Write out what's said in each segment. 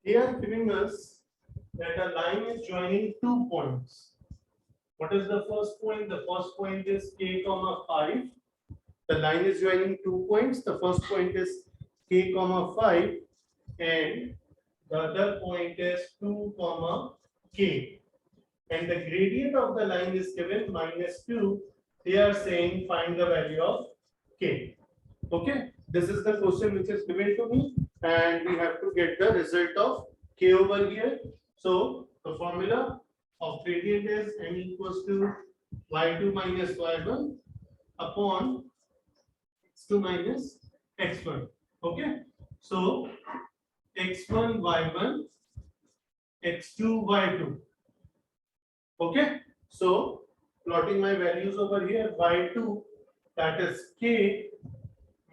They are giving us that a line is joining 2 points. What is the first point? The first point is k comma 5. The line is joining 2 points. The first point is k comma 5 and the other point is 2 comma k. And the gradient of the line is given -2. They are saying find the value of k. Okay, this is the question which is given to me, and we have to get the result of k over here. So the formula of gradient is n equals to y2 minus y1 upon x2 minus x1. Okay, so x1 y1 x2 y2. Okay, so plotting my values over here, y2 that is k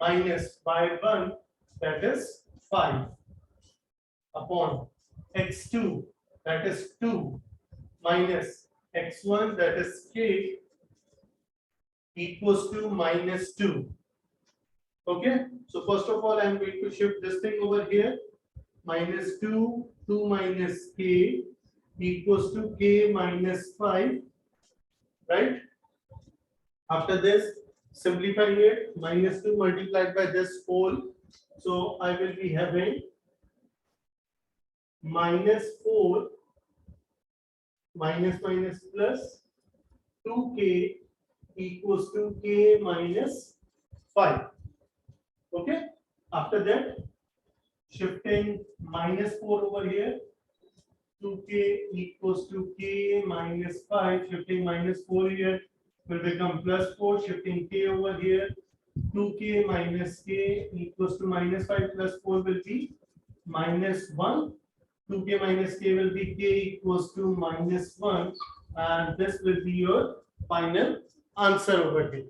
minus y1 that is 5 upon x2 that is 2 minus x1 that is k equals to -2. Okay, so first of all I am going to shift this thing over here. -2, 2 minus k equals to k minus 5, right? After this, simplifying it, -2 multiplied by this whole, so I will be having -4 minus plus 2k equals to k minus 5. Okay, after that, shifting -4 over here, 2k equals to k minus 5, shifting -4 here will become +4, shifting k over here, 2k minus k equals to -5 plus 4 will be -1, 2k minus k will be k equals to -1, and this will be your final answer over here.